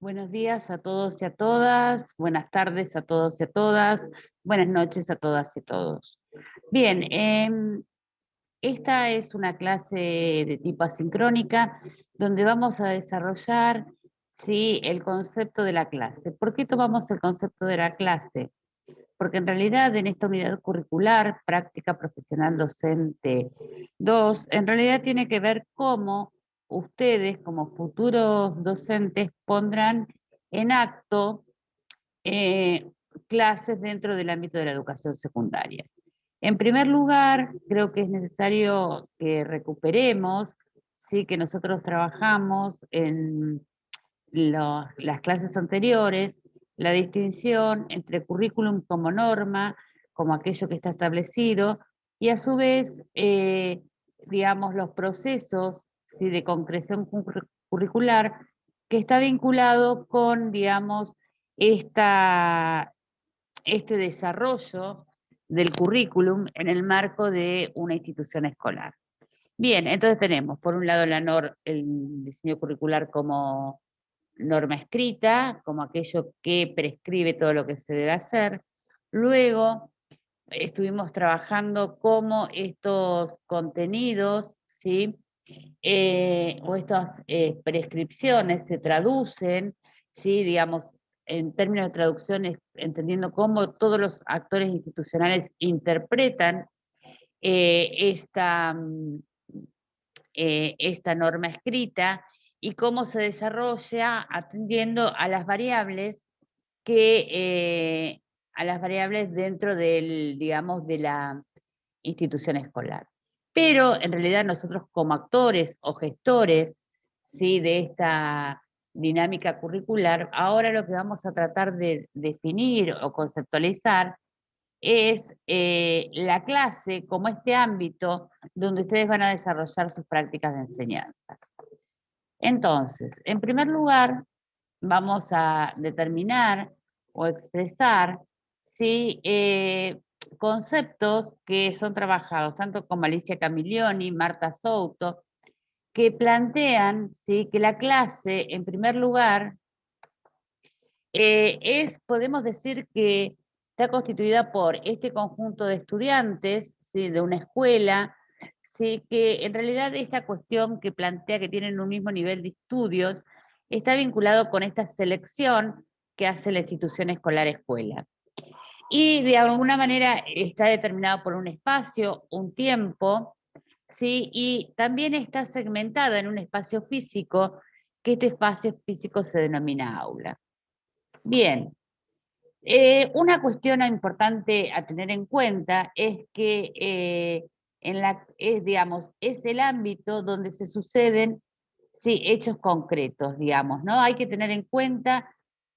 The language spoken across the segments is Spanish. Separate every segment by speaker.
Speaker 1: Buenos días a todos y a todas, buenas tardes a todos y a todas, buenas noches a todas y todos. Bien, esta es una clase de tipo asincrónica donde vamos a desarrollar, sí, el concepto de la clase. ¿Por qué tomamos el concepto de la clase? Porque en realidad en esta unidad curricular, práctica profesional docente 2, en realidad tiene que ver cómo ustedes como futuros docentes pondrán en acto eh, clases dentro del ámbito de la educación secundaria. En primer lugar, creo que es necesario que recuperemos, sí, que nosotros trabajamos en las clases anteriores, la distinción entre currículum como norma, como aquello que está establecido, y a su vez, digamos, los procesos, ¿sí?, de concreción curricular, que está vinculado con, digamos, esta, este desarrollo del currículum en el marco de una institución escolar. Bien, entonces tenemos, por un lado, el diseño curricular como norma escrita, como aquello que prescribe todo lo que se debe hacer. Luego estuvimos trabajando cómo estos contenidos, ¿sí?, o estas prescripciones se traducen, ¿sí?, digamos, en términos de traducciones, entendiendo cómo todos los actores institucionales interpretan esta, esta norma escrita y cómo se desarrolla atendiendo a las variables que a las variables dentro del, digamos, de la institución escolar. Pero en realidad nosotros como actores o gestores, ¿sí?, de esta dinámica curricular, ahora lo que vamos a tratar de definir o conceptualizar es la clase como este ámbito donde ustedes van a desarrollar sus prácticas de enseñanza. Entonces, en primer lugar, vamos a determinar o expresar, ¿sí?, conceptos que son trabajados tanto con Alicia Camillioni, Marta Souto, que plantean, ¿sí?, que la clase, en primer lugar, podemos decir que está constituida por este conjunto de estudiantes, ¿sí?, de una escuela, ¿sí?, que en realidad esta cuestión que plantea que tienen un mismo nivel de estudios está vinculado con esta selección que hace la institución escolar escuela. Y de alguna manera está determinado por un espacio, un tiempo, ¿sí?, y también está segmentada en un espacio físico, que este espacio físico se denomina aula. Bien, una cuestión importante a tener en cuenta es que digamos, es el ámbito donde se suceden, sí, hechos concretos, digamos, ¿no? Hay que tener en cuenta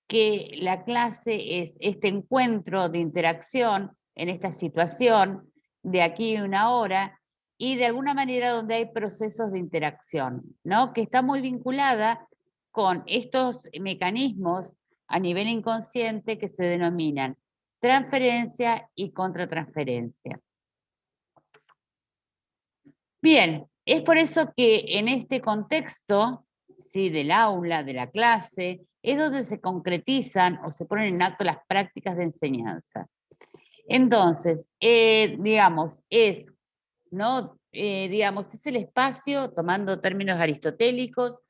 Speaker 1: que la clase es este encuentro de interacción en esta situación de aquí a una hora y de alguna manera donde hay procesos de interacción, ¿no?, que está muy vinculada con estos mecanismos a nivel inconsciente que se denominan transferencia y contratransferencia. Bien, es por eso que en este contexto, sí, del aula, de la clase, es donde se concretizan o se ponen en acto las prácticas de enseñanza. Entonces, digamos, ¿no? Digamos, es el espacio, tomando términos aristotélicos,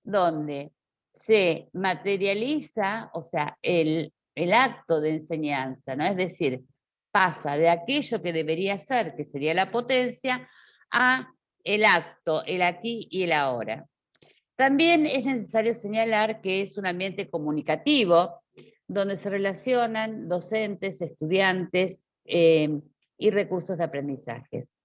Speaker 1: donde se materializa, o sea, el acto de enseñanza, ¿no? Es decir, pasa de aquello que debería ser, que sería la potencia, a el acto, el aquí y el ahora. También es necesario señalar que es un ambiente comunicativo, donde se relacionan docentes, estudiantes y recursos de aprendizajes.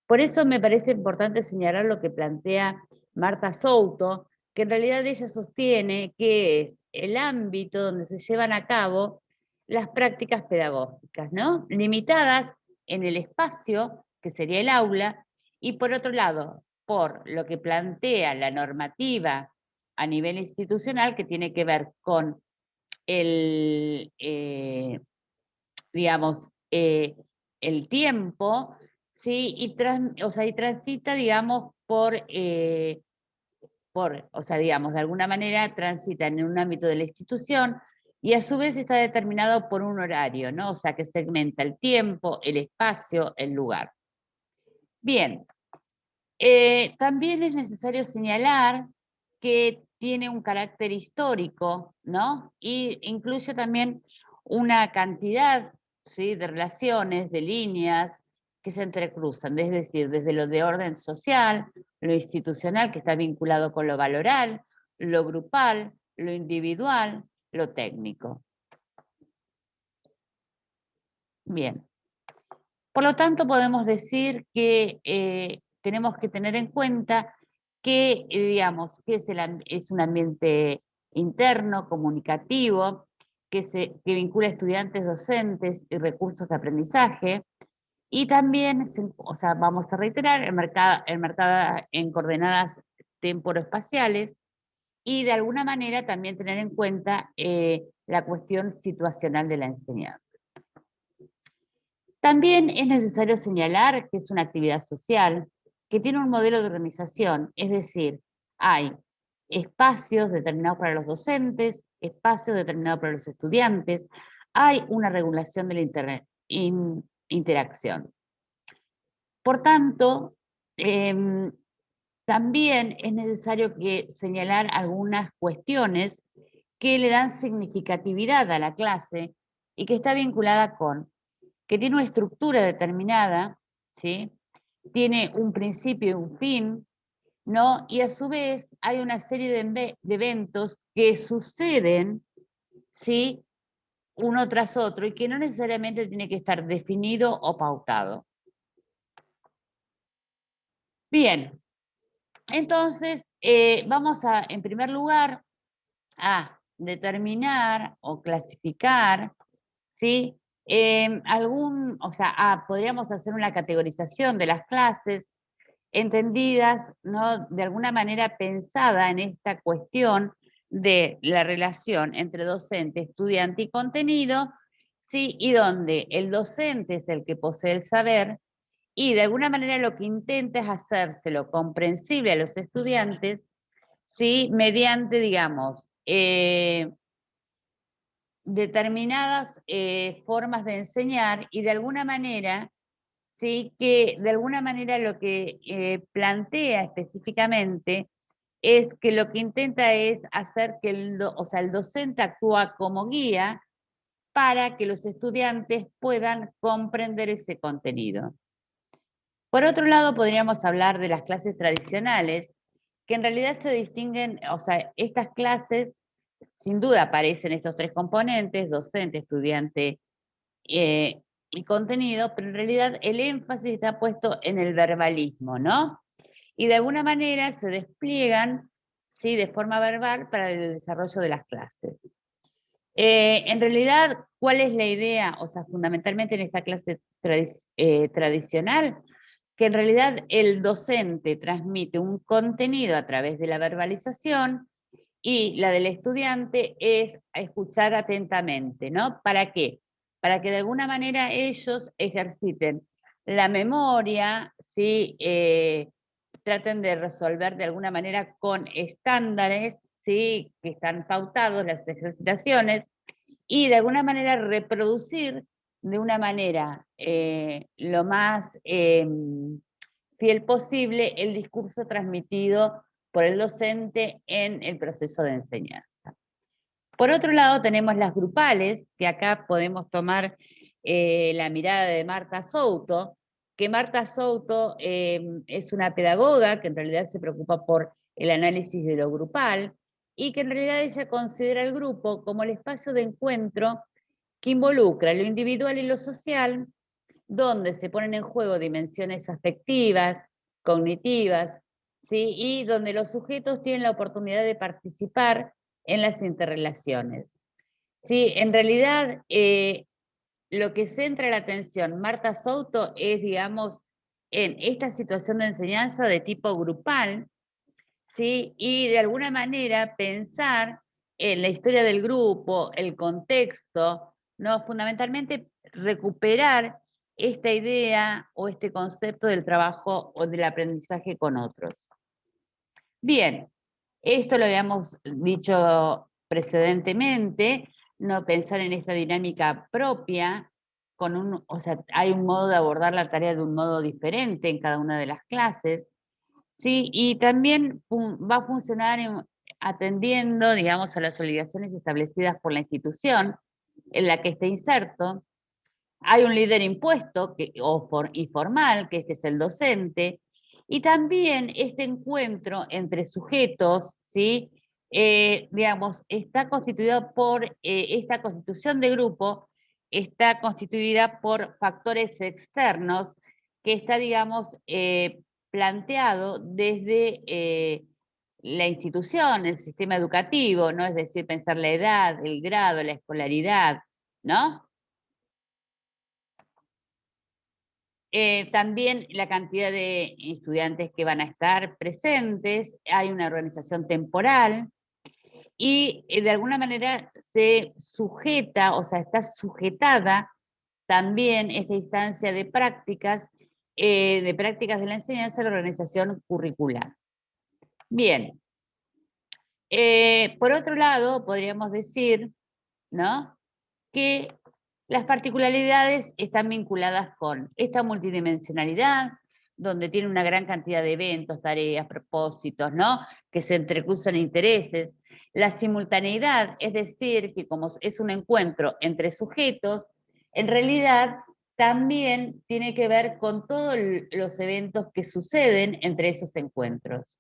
Speaker 1: Por eso me parece importante señalar lo que plantea Marta Souto, que en realidad ella sostiene que es el ámbito donde se llevan a cabo las prácticas pedagógicas, ¿no? Limitadas en el espacio, que sería el aula, y por otro lado, por lo que plantea la normativa a nivel institucional, que tiene que ver con el, digamos, el tiempo, ¿sí? O sea, y transita, digamos, o sea, digamos, de alguna manera transitan en un ámbito de la institución y a su vez está determinado por un horario, ¿no? O sea, que segmenta el tiempo, el espacio, el lugar. Bien, también es necesario señalar que tiene un carácter histórico, ¿no? Y incluye también una cantidad, ¿sí?, de relaciones, de líneas que se entrecruzan, es decir, desde lo de orden social, lo institucional que está vinculado con lo valoral, lo grupal, lo individual, lo técnico. Bien. Por lo tanto, podemos decir que tenemos que tener en cuenta que, digamos, que es un ambiente interno, comunicativo, que vincula estudiantes, docentes y recursos de aprendizaje, y también, o sea, vamos a reiterar, enmarcada en coordenadas temporoespaciales, y de alguna manera también tener en cuenta la cuestión situacional de la enseñanza. También es necesario señalar que es una actividad social, que tiene un modelo de organización, es decir, hay espacios determinados para los docentes, espacios determinados para los estudiantes, hay una regulación de la interacción. Por tanto, también es necesario señalar algunas cuestiones que le dan significatividad a la clase y que está vinculada con que tiene una estructura determinada, ¿sí? Tiene un principio y un fin, ¿no? Y a su vez hay una serie de eventos que suceden, ¿sí?, uno tras otro y que no necesariamente tiene que estar definido o pautado. Bien, entonces vamos a, en primer lugar, a determinar o clasificar, ¿sí? O sea, podríamos hacer una categorización de las clases entendidas, ¿no?, de alguna manera pensada en esta cuestión de la relación entre docente, estudiante y contenido, ¿sí? Y donde el docente es el que posee el saber y de alguna manera lo que intenta es hacérselo comprensible a los estudiantes, ¿sí?, mediante, digamos, determinadas formas de enseñar y de alguna manera, sí, que de alguna manera lo que plantea específicamente es que lo que intenta es hacer que o sea, el docente actúa como guía para que los estudiantes puedan comprender ese contenido. Por otro lado, podríamos hablar de las clases tradicionales, que en realidad se distinguen, o sea, estas clases sin duda aparecen estos tres componentes, docente, estudiante y contenido, pero en realidad el énfasis está puesto en el verbalismo, ¿no? Y de alguna manera se despliegan, ¿sí?, de forma verbal para el desarrollo de las clases. En realidad, ¿cuál es la idea? O sea, fundamentalmente en esta clase tradicional, que en realidad el docente transmite un contenido a través de la verbalización y la del estudiante es escuchar atentamente, ¿no? ¿Para qué? Para que de alguna manera ellos ejerciten la memoria, ¿sí? Traten de resolver de alguna manera con estándares, ¿sí?, que están pautados, las ejercitaciones, y de alguna manera reproducir de una manera lo más fiel posible el discurso transmitido por el docente en el proceso de enseñanza. Por otro lado, tenemos las grupales, que acá podemos tomar la mirada de Marta Souto, que Marta Souto es una pedagoga que en realidad se preocupa por el análisis de lo grupal y que en realidad ella considera el grupo como el espacio de encuentro que involucra lo individual y lo social, donde se ponen en juego dimensiones afectivas, cognitivas, ¿sí?, y donde los sujetos tienen la oportunidad de participar en las interrelaciones. Sí, en realidad, lo que centra la atención Marta Souto es, digamos, en esta situación de enseñanza de tipo grupal, ¿sí?, y de alguna manera pensar en la historia del grupo, el contexto, ¿no? Fundamentalmente recuperar esta idea o este concepto del trabajo o del aprendizaje con otros. Bien, Esto lo habíamos dicho precedentemente, no pensar en esta dinámica propia, o sea, hay un modo de abordar la tarea de un modo diferente en cada una de las clases, ¿sí? Y también va a funcionar atendiendo, digamos, a las obligaciones establecidas por la institución en la que esté inserto. Hay un líder impuesto y formal, que este es el docente, y también este encuentro entre sujetos, ¿sí? Digamos, está constituido por esta constitución de grupo, está constituida por factores externos que está, digamos, planteado desde la institución, el sistema educativo, ¿no? Es decir, pensar la edad, el grado, la escolaridad, ¿no? También la cantidad de estudiantes que van a estar presentes, hay una organización temporal y de alguna manera se sujeta, o sea, está sujetada también esta instancia de prácticas de la enseñanza a la organización curricular. Bien, por otro lado, podríamos decir, ¿no?, que las particularidades están vinculadas con esta multidimensionalidad, donde tiene una gran cantidad de eventos, tareas, propósitos, ¿no?, que se entrecruzan intereses. La simultaneidad, es decir, que como es un encuentro entre sujetos, en realidad también tiene que ver con todos los eventos que suceden entre esos encuentros.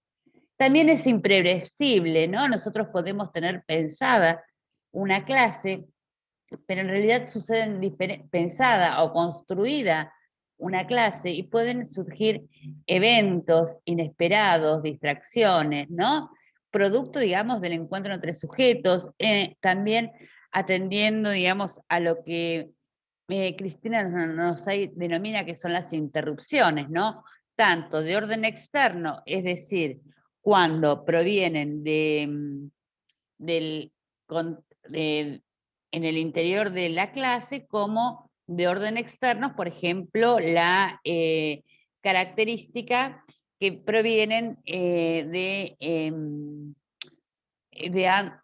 Speaker 1: También es impredecible, ¿no? Nosotros podemos tener pensada una clase, pero en realidad suceden pensada o construida una clase y pueden surgir eventos inesperados, distracciones, ¿no? Producto, digamos, del encuentro entre sujetos, también atendiendo, digamos, a lo que Cristina denomina que son las interrupciones, ¿no? Tanto de orden externo, es decir, cuando provienen del, en el interior de la clase, como de orden externo, por ejemplo, la característica que provienen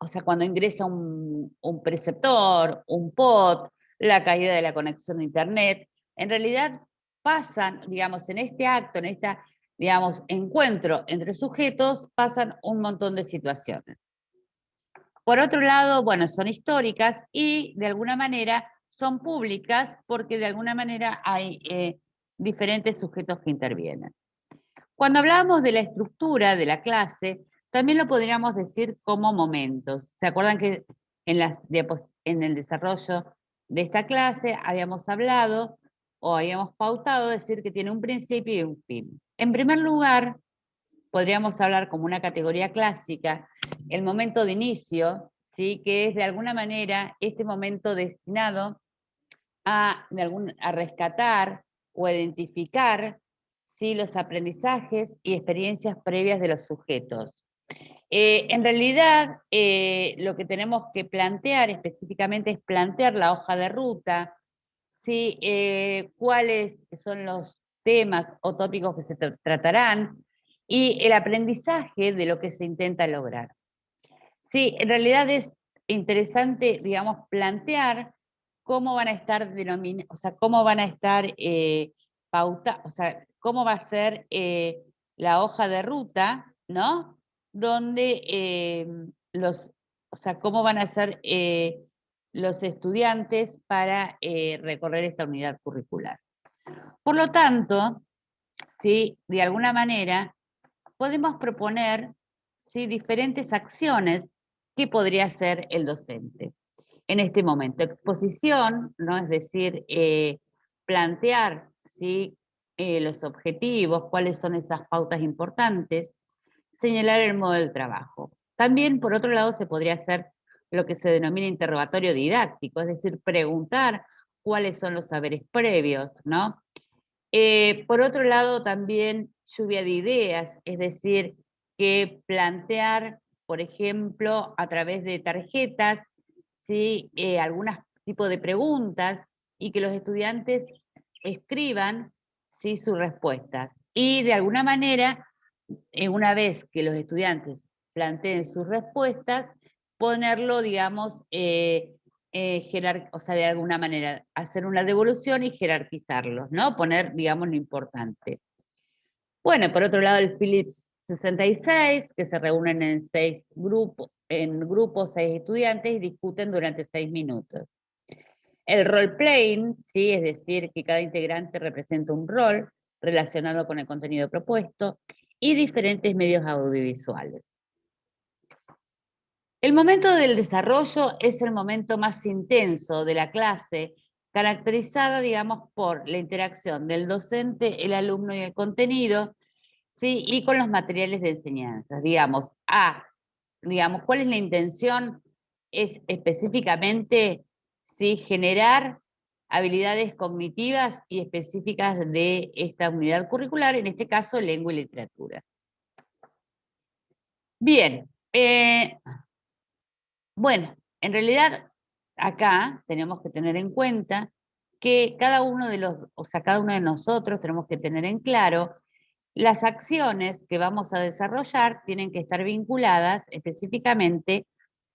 Speaker 1: o sea, cuando ingresa un preceptor, un POT, la caída de la conexión de Internet, en realidad pasan, digamos, en este acto, en este, digamos, encuentro entre sujetos, pasan un montón de situaciones. Por otro lado, bueno, son históricas y de alguna manera son públicas porque de alguna manera hay diferentes sujetos que intervienen. Cuando hablamos de la estructura de la clase, también lo podríamos decir como momentos. ¿Se acuerdan que en el desarrollo de esta clase habíamos hablado o habíamos pautado decir que tiene un principio y un fin? En primer lugar, podríamos hablar como una categoría clásica, el momento de inicio, ¿sí?, que es de alguna manera este momento destinado a rescatar o identificar, ¿sí?, los aprendizajes y experiencias previas de los sujetos. En realidad, lo que tenemos que plantear específicamente es plantear la hoja de ruta, ¿sí?, cuáles son los temas o tópicos que se tratarán y el aprendizaje de lo que se intenta lograr. Sí, en realidad es interesante, digamos, plantear cómo van a estar o sea, cómo van a estar o sea, cómo va a ser la hoja de ruta, ¿no? Donde o sea, cómo van a ser los estudiantes para recorrer esta unidad curricular. Por lo tanto, ¿sí?, de alguna manera podemos proponer, ¿sí?, diferentes acciones que podría hacer el docente. En este momento, exposición, ¿no?, es decir, plantear, ¿sí?, los objetivos, cuáles son esas pautas importantes, señalar el modo del trabajo. También, por otro lado, se podría hacer lo que se denomina interrogatorio didáctico, es decir, preguntar cuáles son los saberes previos, ¿no? Por otro lado, también lluvia de ideas, es decir, que plantear, por ejemplo, a través de tarjetas, ¿sí?, algún tipo de preguntas y que los estudiantes escriban, ¿sí?, sus respuestas. Y de alguna manera, una vez que los estudiantes planteen sus respuestas, ponerlo, digamos, o sea, de alguna manera, hacer una devolución y jerarquizarlos, ¿no? Poner, digamos, lo importante. Bueno, por otro lado, el Phillips 66, que se reúnen en grupos 6 estudiantes y discuten durante 6 minutos. El role-playing, ¿sí? Es decir, que cada integrante representa un rol relacionado con el contenido propuesto, y diferentes medios audiovisuales. El momento del desarrollo es el momento más intenso de la clase, caracterizada, digamos, por la interacción del docente, el alumno y el contenido, ¿sí? Y con los materiales de enseñanza. Digamos, ¿cuál es la intención? Es específicamente, ¿sí? Generar habilidades cognitivas y específicas de esta unidad curricular, en este caso, lengua y literatura. Bien, bueno, en realidad acá tenemos que tener en cuenta que cada uno de nosotros tenemos que tener en claro las acciones que vamos a desarrollar tienen que estar vinculadas específicamente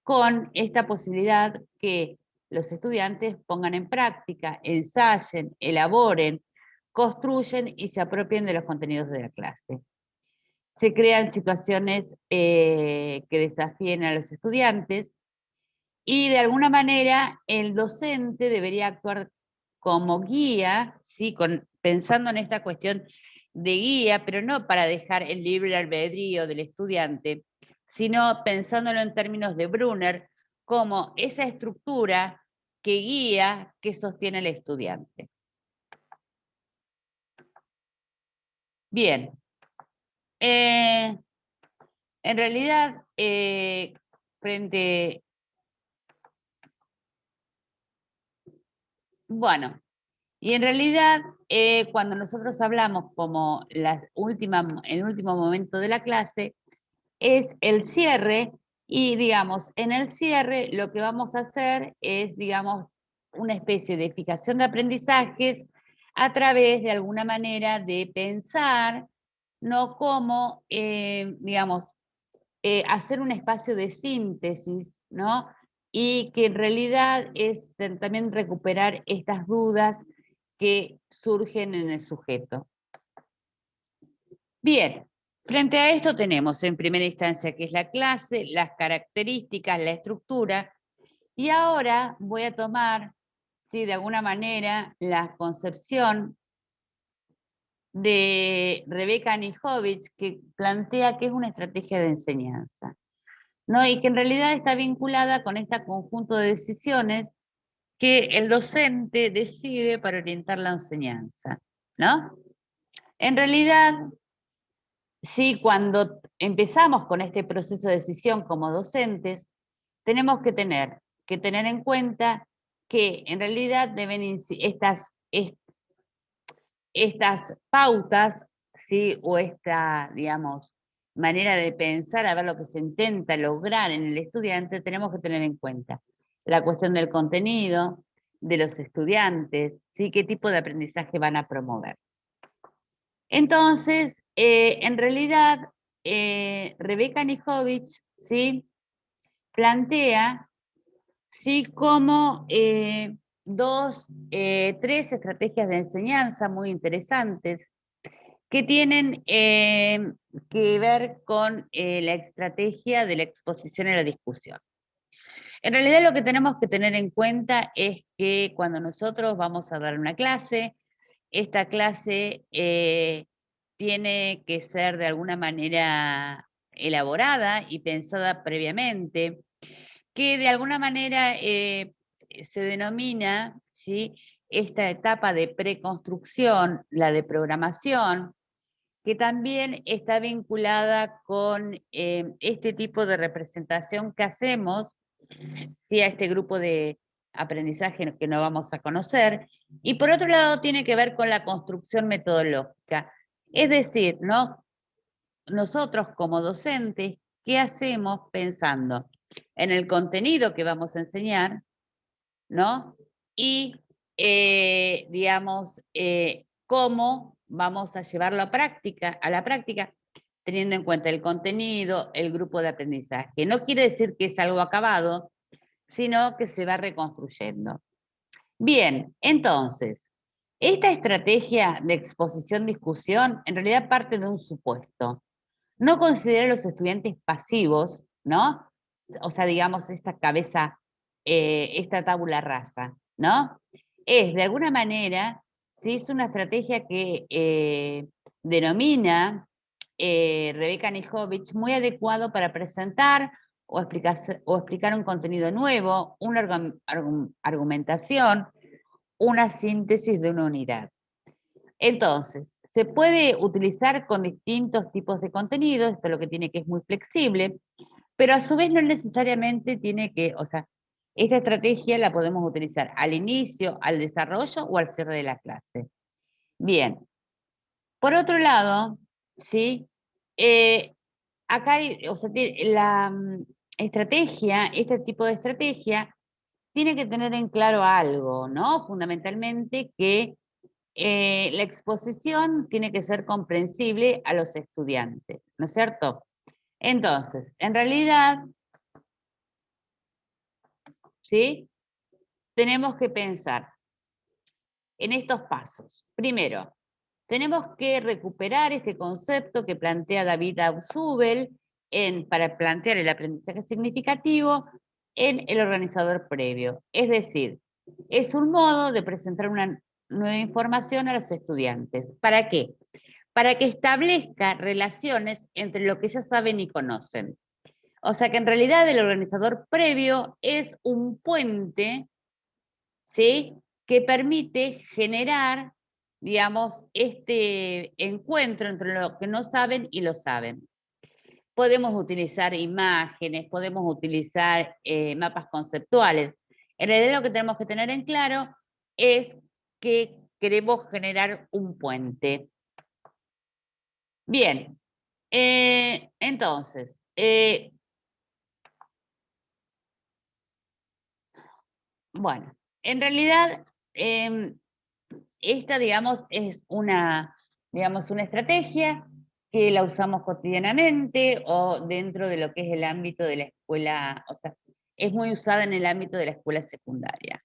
Speaker 1: con esta posibilidad que los estudiantes pongan en práctica, ensayen, elaboren, construyen y se apropien de los contenidos de la clase. Se crean situaciones que desafíen a los estudiantes y de alguna manera el docente debería actuar como guía, ¿sí? Pensando en esta cuestión de guía, pero no para dejar el libre albedrío del estudiante, sino pensándolo en términos de Brunner, como esa estructura que guía, que sostiene al estudiante. Bien. En realidad, bueno, y en realidad, cuando nosotros hablamos como el último momento de la clase, es el cierre, y digamos, en el cierre lo que vamos a hacer es, digamos, una especie de fijación de aprendizajes a través de alguna manera de pensar, no como, digamos, hacer un espacio de síntesis, ¿no? Y que en realidad es también recuperar estas dudas que surgen en el sujeto. Bien, frente a esto tenemos en primera instancia qué es la clase, las características, la estructura, y ahora voy a tomar, sí, de alguna manera, la concepción de Rebeca Anijovic, que plantea que es una estrategia de enseñanza, ¿no? Y que en realidad está vinculada con este conjunto de decisiones que el docente decide para orientar la enseñanza, ¿no? En realidad, sí, cuando empezamos con este proceso de decisión como docentes, tenemos que tener en cuenta que en realidad estas pautas, ¿sí? O esta, digamos, manera de pensar, a ver lo que se intenta lograr en el estudiante, tenemos que tener en cuenta la cuestión del contenido, de los estudiantes, ¿sí? Qué tipo de aprendizaje van a promover. Entonces, en realidad, Rebeca Anijovic, ¿sí? Plantea, ¿sí? Como tres estrategias de enseñanza muy interesantes que tienen que ver con la estrategia de la exposición y la discusión. En realidad lo que tenemos que tener en cuenta es que cuando nosotros vamos a dar una clase, esta clase tiene que ser de alguna manera elaborada y pensada previamente, que de alguna manera se denomina, ¿sí? Esta etapa de preconstrucción, la de programación, que también está vinculada con este tipo de representación que hacemos, ¿sí? A este grupo de aprendizaje que no vamos a conocer, y por otro lado tiene que ver con la construcción metodológica. Es decir, ¿no? Nosotros como docentes, ¿qué hacemos pensando en el contenido que vamos a enseñar, ¿no? Y, digamos, cómo vamos a llevarlo a la práctica, teniendo en cuenta el contenido, el grupo de aprendizaje. No quiere decir que es algo acabado, sino que se va reconstruyendo. Bien, entonces, esta estrategia de exposición-discusión en realidad parte de un supuesto. No considera a los estudiantes pasivos, ¿no? O sea, digamos, esta cabeza, esta tabula rasa, ¿no? Es, de alguna manera, ¿sí? Es una estrategia que denomina Rebeca Nijovic muy adecuado para presentar o explicar un contenido nuevo, una argumentación, una síntesis de una unidad. Entonces, se puede utilizar con distintos tipos de contenidos, esto es lo que tiene que es muy flexible, pero a su vez no necesariamente tiene que, o sea, esta estrategia la podemos utilizar al inicio, al desarrollo o al cierre de la clase. Bien, por otro lado, ¿sí? Acá hay, o sea, la estrategia, este tipo de estrategia, tiene que tener en claro algo, ¿no? Fundamentalmente que la exposición tiene que ser comprensible a los estudiantes, ¿no es cierto? Entonces, en realidad, ¿sí? Tenemos que pensar en estos pasos. Primero, tenemos que recuperar este concepto que plantea David Ausubel para plantear el aprendizaje significativo en el organizador previo. Es decir, es un modo de presentar una nueva información a los estudiantes. ¿Para qué? Para que establezca relaciones entre lo que ya saben y conocen. O sea que en realidad el organizador previo es un puente, ¿sí? Que permite generar, digamos, este encuentro entre lo que no saben y lo saben. Podemos utilizar imágenes, podemos utilizar mapas conceptuales. En realidad lo que tenemos que tener en claro es que queremos generar un puente. Bien, entonces, bueno, en realidad esta, digamos, es digamos, una estrategia que la usamos cotidianamente o dentro de lo que es el ámbito de la escuela, o sea, es muy usada en el ámbito de la escuela secundaria.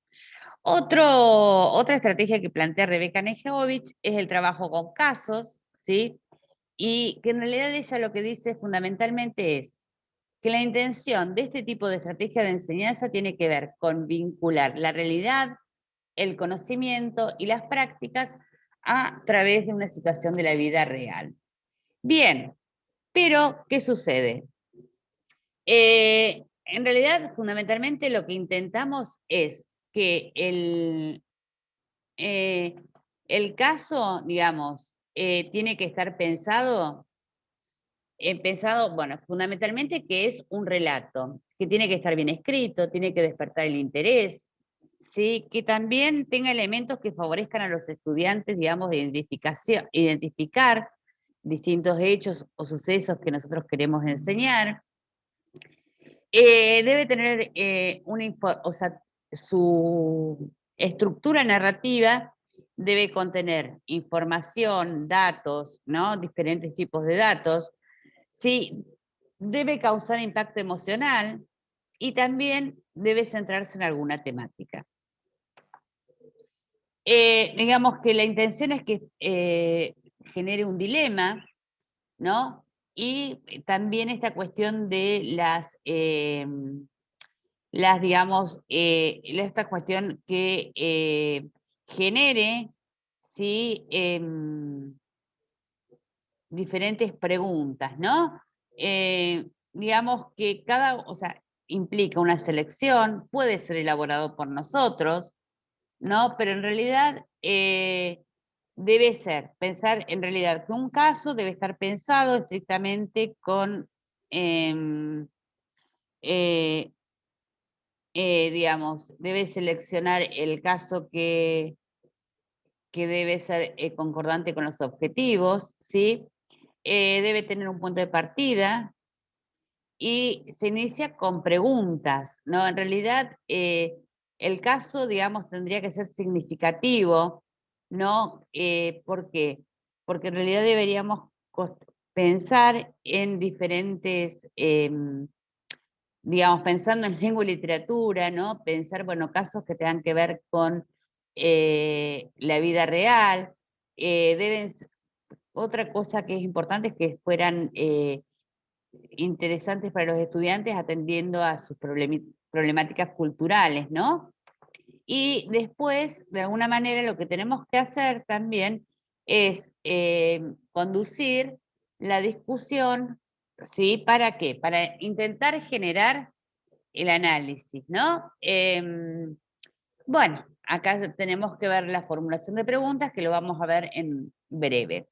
Speaker 1: Otra estrategia que plantea Rebeca Nejeovich es el trabajo con casos, ¿sí? Y que en realidad ella lo que dice fundamentalmente es que la intención de este tipo de estrategia de enseñanza tiene que ver con vincular la realidad, el conocimiento y las prácticas a través de una situación de la vida real. Bien, pero ¿qué sucede? En realidad, fundamentalmente lo que intentamos es que el caso, digamos, tiene que estar pensado, bueno, fundamentalmente que es un relato, que tiene que estar bien escrito, tiene que despertar el interés, ¿sí? Que también tenga elementos que favorezcan a los estudiantes, digamos, de identificar distintos hechos o sucesos que nosotros queremos enseñar. Debe tener o sea, su estructura narrativa debe contener información, datos, ¿no? Diferentes tipos de datos. Sí, debe causar impacto emocional y también debe centrarse en alguna temática. Digamos que la intención es que genere un dilema, ¿no? Y también esta cuestión de digamos, esta cuestión que genere, ¿sí? Diferentes preguntas, ¿no? Digamos que o sea, implica una selección, puede ser elaborado por nosotros, ¿no? Pero en realidad debe pensar en realidad que un caso debe estar pensado estrictamente con, em, eh, digamos, debe seleccionar el caso que debe ser concordante con los objetivos, ¿sí? Debe tener un punto de partida y se inicia con preguntas, ¿no? En realidad, el caso, digamos, tendría que ser significativo, ¿no? ¿Por qué? Porque en realidad deberíamos pensar en diferentes, digamos, pensando en lengua y literatura, ¿no? Pensar, bueno, casos que tengan que ver con la vida real. Otra cosa que es importante es que fueran interesantes para los estudiantes atendiendo a sus problemáticas culturales, ¿no? Y después, de alguna manera, lo que tenemos que hacer también es conducir la discusión, ¿sí? ¿Para qué? Para intentar generar el análisis, ¿no? Bueno, acá tenemos que ver la formulación de preguntas, que lo vamos a ver en breve.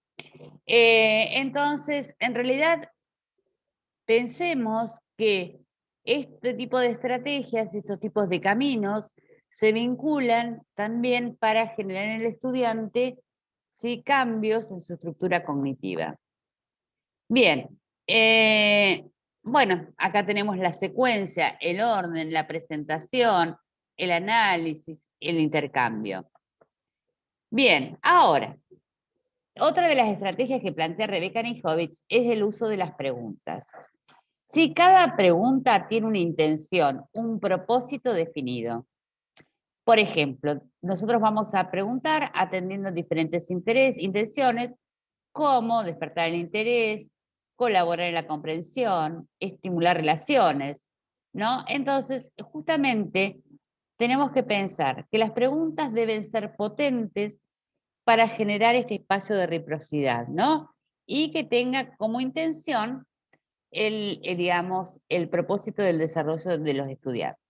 Speaker 1: Entonces, en realidad, pensemos que este tipo de estrategias, estos tipos de caminos, se vinculan también para generar en el estudiante, ¿sí?, cambios en su estructura cognitiva. Bien, bueno, acá tenemos la secuencia, el orden, la presentación, el análisis, el intercambio. Bien, ahora, otra de las estrategias que plantea Rebecca Nijovic es el uso de las preguntas. Si cada pregunta tiene una intención, un propósito definido. Por ejemplo, nosotros vamos a preguntar atendiendo diferentes intenciones, como despertar el interés, colaborar en la comprensión, estimular relaciones, ¿no? Entonces, justamente tenemos que pensar que las preguntas deben ser potentes para generar este espacio de reciprocidad, ¿no? Y que tenga como intención digamos, el propósito del desarrollo de los estudiantes.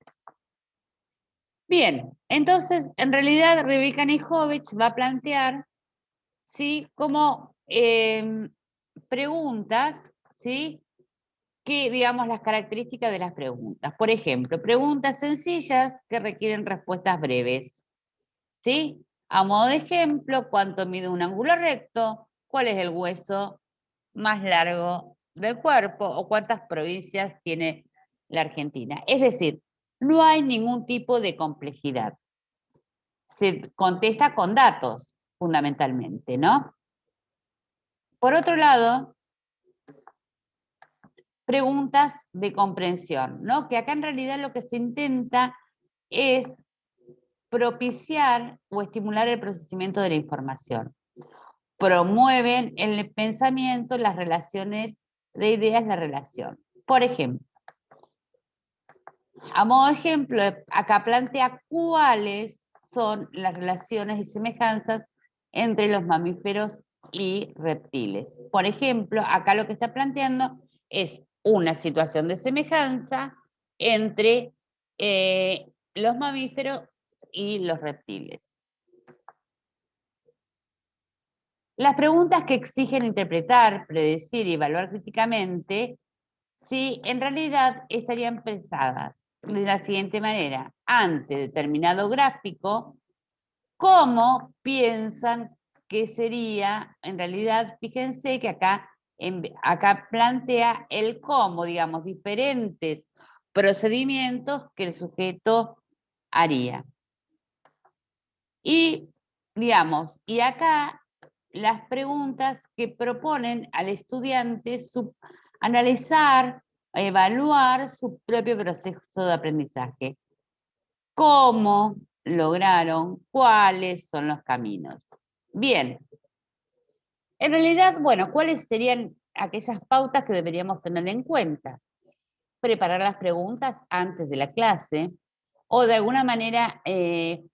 Speaker 1: Bien, entonces, en realidad, Rebecca Nijovic va a plantear, ¿sí?, como preguntas, ¿sí?, que, digamos, las características de las preguntas. Por ejemplo, preguntas sencillas que requieren respuestas breves, ¿sí? A modo de ejemplo, ¿cuánto mide un ángulo recto? ¿Cuál es el hueso más largo del cuerpo? ¿O cuántas provincias tiene la Argentina? Es decir, no hay ningún tipo de complejidad. Se contesta con datos, fundamentalmente, ¿no? Por otro lado, preguntas de comprensión, ¿no? Que acá en realidad lo que se intenta es propiciar o estimular el procesamiento de la información. Promueven en el pensamiento las relaciones de ideas, la relación. Por ejemplo, a modo de ejemplo, acá plantea cuáles son las relaciones y semejanzas entre los mamíferos y reptiles. Por ejemplo, acá lo que está planteando es una situación de semejanza entre los mamíferos y los reptiles. Las preguntas que exigen interpretar, predecir y evaluar críticamente, sí, en realidad estarían pensadas de la siguiente manera. Ante determinado gráfico, ¿cómo piensan que sería? En realidad, fíjense que acá plantea el cómo, digamos, diferentes procedimientos que el sujeto haría. Y, digamos, y acá las preguntas que proponen al estudiante analizar, evaluar su propio proceso de aprendizaje. ¿Cómo lograron? ¿Cuáles son los caminos? Bien. En realidad, bueno, ¿cuáles serían aquellas pautas que deberíamos tener en cuenta? Preparar las preguntas antes de la clase, o de alguna manera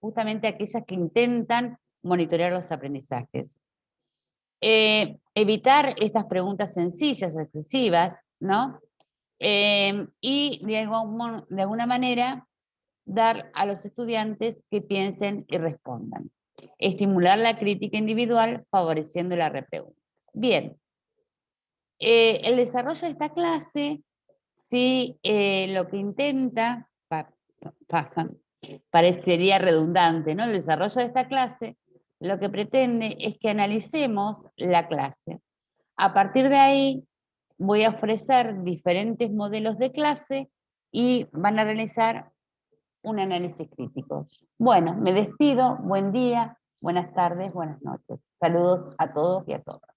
Speaker 1: justamente aquellas que intentan monitorear los aprendizajes. Evitar estas preguntas sencillas, excesivas, ¿no? Y de alguna manera dar a los estudiantes que piensen y respondan. Estimular la crítica individual favoreciendo la repregunta. Bien, el desarrollo de esta clase, sí, lo que intenta, parecería redundante, ¿no? El desarrollo de esta clase lo que pretende es que analicemos la clase. A partir de ahí voy a ofrecer diferentes modelos de clase y van a realizar un análisis crítico. Bueno, me despido, buen día, buenas tardes, buenas noches. Saludos a todos y a todas.